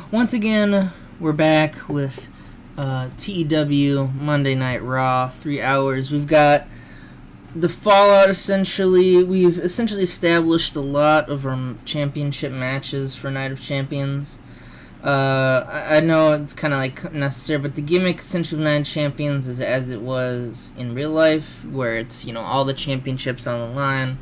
Once again, we're back with TEW Monday Night Raw, 3 hours. We've got the fallout, essentially. We've essentially established a lot of our championship matches for Night of Champions. I know it's kind of like necessary, but the gimmick essentially of Night of Champions is as it was in real life, where it's, you know, all the championships on the line.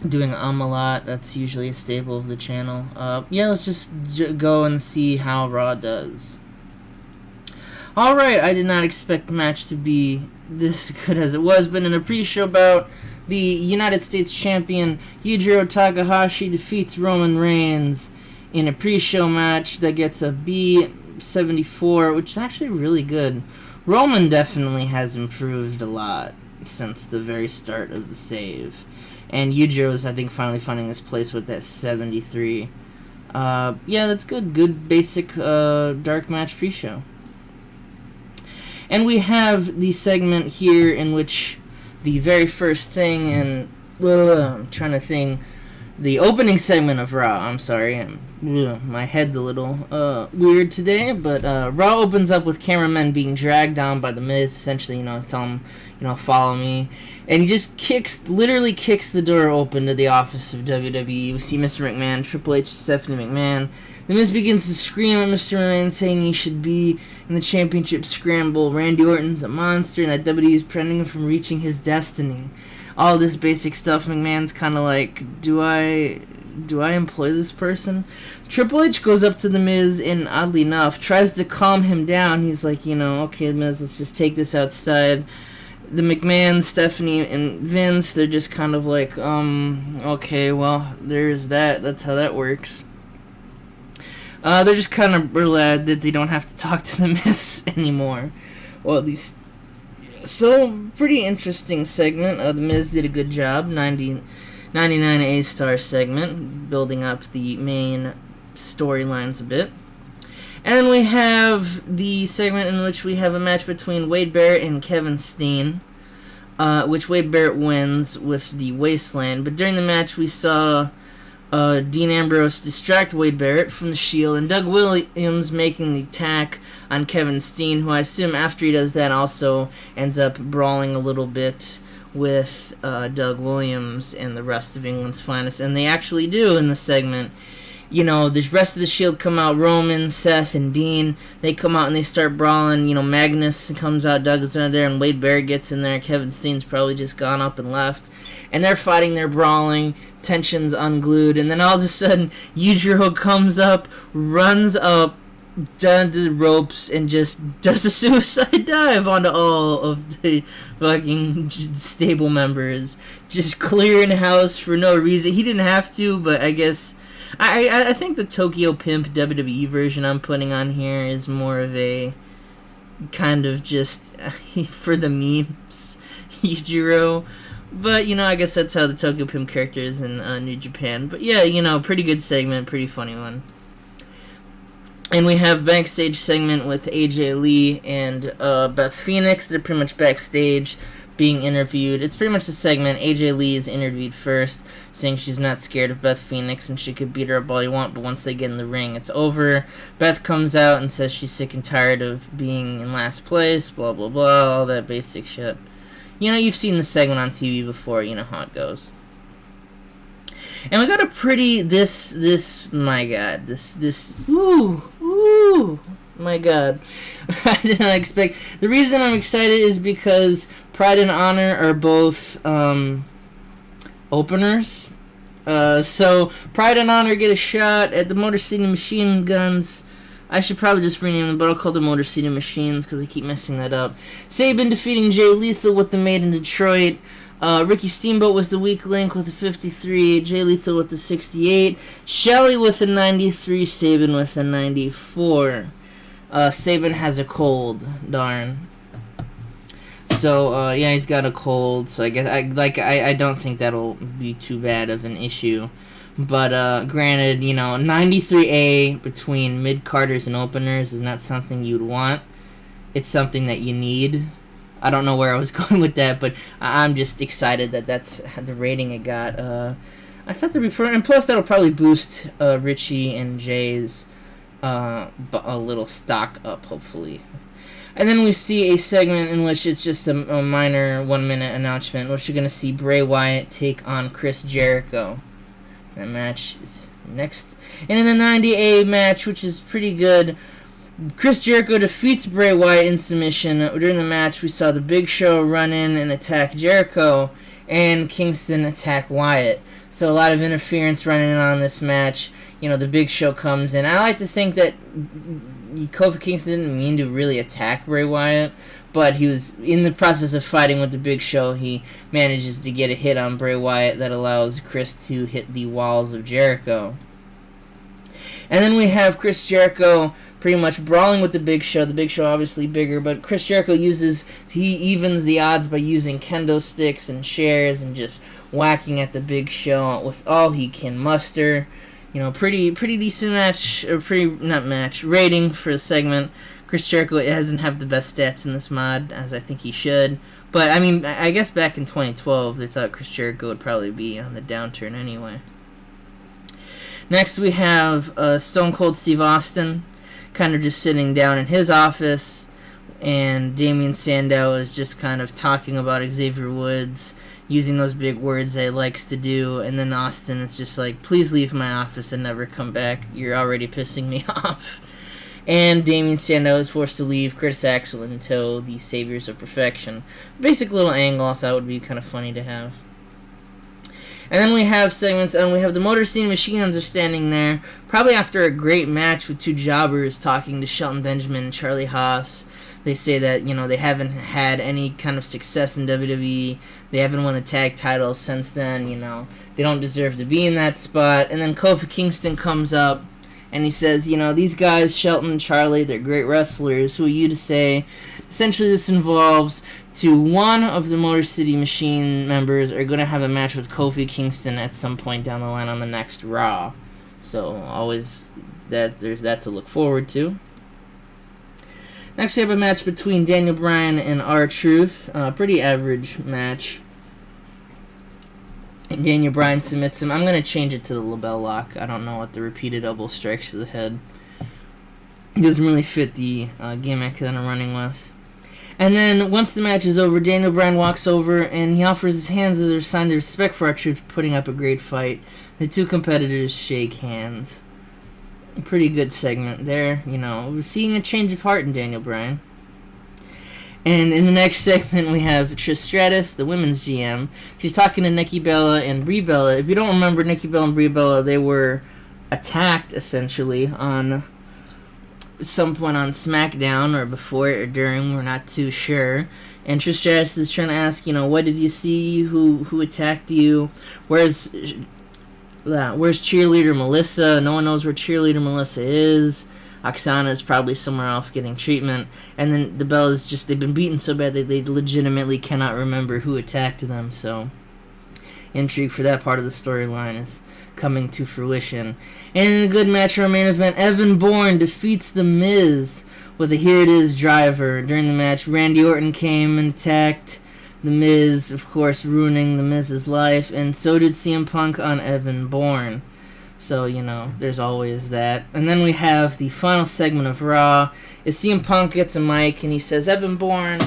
Doing a lot, that's usually a staple of the channel. Yeah, let's just go and see how Raw does. Alright, I did not expect the match to be this good as it was, but in a pre-show bout, the United States Champion Yujiro Takahashi defeats Roman Reigns in a pre-show match that gets a B74, which is actually really good. Roman definitely has improved a lot since the very start of the save. And Yujiro's, I think, finally finding his place with that 73. Yeah, that's good. Good basic dark match pre-show. And we have the segment here in which the very first thing, and I'm trying to think, the opening segment of Raw, I'm sorry, my head's a little weird today, but Raw opens up with cameramen being dragged down by The Miz, essentially, you know, tell him, you know, follow me, and he just literally kicks the door open to the office of WWE. We see Mr. McMahon, Triple H, Stephanie McMahon. The Miz begins to scream at Mr. McMahon, saying he should be in the Championship Scramble. Randy Orton's a monster, and that WWE is preventing him from reaching his destiny. All this basic stuff. McMahon's kind of like, do I employ this person? Triple H goes up to The Miz and, oddly enough, tries to calm him down. He's like, you know, okay, Miz, let's just take this outside. The McMahon, Stephanie, and Vince, they're just kind of like, okay, well, there's that. That's how that works. They're just kind of glad that they don't have to talk to The Miz anymore. Well, at least... So, pretty interesting segment. The Miz did a good job. 99 A-star segment, building up the main storylines a bit. And we have the segment in which we have a match between Wade Barrett and Kevin Steen, which Wade Barrett wins with the Wasteland. But during the match, we saw Dean Ambrose distract Wade Barrett from the Shield, and Doug Williams making the attack on Kevin Steen, who I assume after he does that also ends up brawling a little bit with Doug Williams and the rest of England's finest. And they actually do in the segment. You know, the rest of the Shield come out, Roman, Seth, and Dean. They come out and they start brawling. You know, Magnus comes out, Doug is right there, and Wade Barrett gets in there. Kevin Steen's probably just gone up and left. And they're fighting, they're brawling, tension's unglued, and then all of a sudden, Yujiro comes up, runs up, down to the ropes, and just does a suicide dive onto all of the fucking stable members. Just clearing house for no reason. He didn't have to, but I guess... I think the Tokyo Pimp WWE version I'm putting on here is more of a kind of just for the memes Yujiro. But, you know, I guess that's how the Tokyo Pimp character is in New Japan. But yeah, you know, pretty good segment, pretty funny one. And we have backstage segment with AJ Lee and Beth Phoenix. They're pretty much backstage being interviewed. It's pretty much the segment. AJ Lee is interviewed first, saying she's not scared of Beth Phoenix and she could beat her up all you want, but once they get in the ring, it's over. Beth comes out and says she's sick and tired of being in last place, blah, blah, blah, all that basic shit. You know, you've seen the segment on TV before, you know how it goes. And we got a pretty, my god, my god. I did not expect. The reason I'm excited is because Pride and Honor are both openers. So Pride and Honor get a shot at the Motor City Machine Guns. I should probably just rename them, but I'll call them Motor City Machines because I keep messing that up. Sabin defeating Jay Lethal with the Made in Detroit. Ricky Steamboat was the weak link with the 53. Jay Lethal with the 68. Shelley with the 93. Sabin with the 94. Sabin has a cold, darn. So, yeah, he's got a cold, so I guess, I don't think that'll be too bad of an issue. But, granted, you know, 93A between mid-carders and openers is not something you'd want. It's something that you need. I don't know where I was going with that, but I'm just excited that that's the rating it got. I thought there'd be four, and plus that'll probably boost Richie and Jay's a little stock up, hopefully. And then we see a segment in which it's just a minor 1 minute announcement, which you're going to see Bray Wyatt take on Chris Jericho. That match is next. And in the 90A match, which is pretty good, Chris Jericho defeats Bray Wyatt in submission. During the match, we saw the Big Show run in and attack Jericho, and Kingston attack Wyatt. So a lot of interference running on this match. You know, the Big Show comes in. I like to think that Kofi Kingston didn't mean to really attack Bray Wyatt, but he was in the process of fighting with the Big Show. He manages to get a hit on Bray Wyatt that allows Chris to hit the walls of Jericho. And then we have Chris Jericho pretty much brawling with the Big Show. The Big Show obviously bigger, but Chris Jericho he evens the odds by using kendo sticks and chairs and just whacking at the Big Show with all he can muster. You know, pretty decent match, or rating for the segment. Chris Jericho doesn't have the best stats in this mod, as I think he should. But, I mean, I guess back in 2012, they thought Chris Jericho would probably be on the downturn anyway. Next, we have Stone Cold Steve Austin, kind of just sitting down in his office, and Damien Sandow is just kind of talking about Xavier Woods, using those big words that he likes to do, and then Austin is just like, please leave my office and never come back. You're already pissing me off. And Damien Sandow is forced to leave Curtis Axel in tow, the Saviors of Perfection. Basic little angle I thought would be kind of funny to have. And then we have segments, and we have the Motor City Machine Guns are standing there, probably after a great match with two jobbers talking to Shelton Benjamin and Charlie Haas. They say that, you know, they haven't had any kind of success in WWE. They haven't won the tag titles since then, you know. They don't deserve to be in that spot. And then Kofi Kingston comes up, and he says, you know, these guys, Shelton and Charlie, they're great wrestlers. Who are you to say? Essentially, this involves one of the Motor City Machine members are going to have a match with Kofi Kingston at some point down the line on the next Raw. So, always there's that to look forward to. Next, we have a match between Daniel Bryan and R-Truth. Pretty average match. And Daniel Bryan submits him. I'm going to change it to the label lock. I don't know what the repeated elbow strikes to the head. It doesn't really fit the gimmick that I'm running with. And then, once the match is over, Daniel Bryan walks over and he offers his hands as a sign of respect for R-Truth for putting up a great fight. The two competitors shake hands. A pretty good segment there, you know. We're seeing a change of heart in Daniel Bryan. And in the next segment, we have Trish Stratus, the women's GM. She's talking to Nikki Bella and Brie Bella. If you don't remember Nikki Bella and Brie Bella, they were attacked, essentially, on some point on SmackDown, or before or during, we're not too sure. And Trish Stratus is trying to ask, you know, what did you see? Who attacked you? Where's cheerleader Melissa? No one knows where cheerleader Melissa is. Oksana is probably somewhere off getting treatment. And then the Bellas they've been beaten so bad that they legitimately cannot remember who attacked them. So, intrigue for that part of the storyline is coming to fruition. And in a good match for our main event, Evan Bourne defeats The Miz with a Here It Is driver. During the match, Randy Orton came and attacked The Miz, of course, ruining The Miz's life, and so did CM Punk on Evan Bourne. So, you know, there's always that. And then we have the final segment of Raw. Is CM Punk gets a mic and he says, Evan Bourne,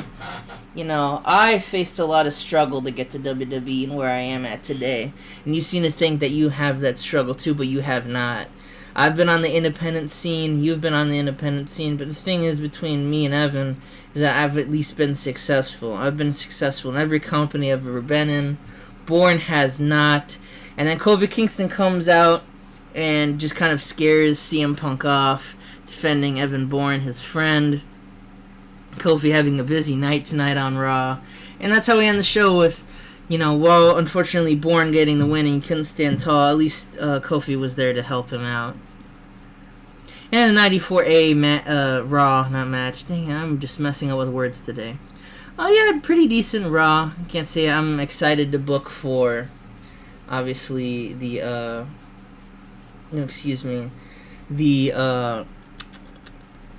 you know, I faced a lot of struggle to get to WWE and where I am at today. And you seem to think that you have that struggle too, but you have not. I've been on the independent scene, you've been on the independent scene, but the thing is between me and Evan is that I've at least been successful. I've been successful in every company I've ever been in. Bourne has not. And then Kofi Kingston comes out and just kind of scares CM Punk off, defending Evan Bourne, his friend. Kofi having a busy night tonight on Raw. And that's how we end the show with, you know, well, unfortunately, Bourne getting the win and he couldn't stand tall. At least Kofi was there to help him out. And a 94A Raw, not match. Dang, I'm just messing up with words today. Oh, yeah, pretty decent Raw. I can't say I'm excited to book for, obviously, the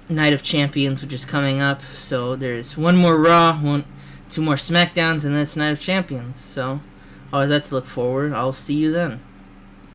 Night of Champions, which is coming up. So there's one more Raw, two more SmackDowns, and then it's Night of Champions. So always that to look forward. I'll see you then.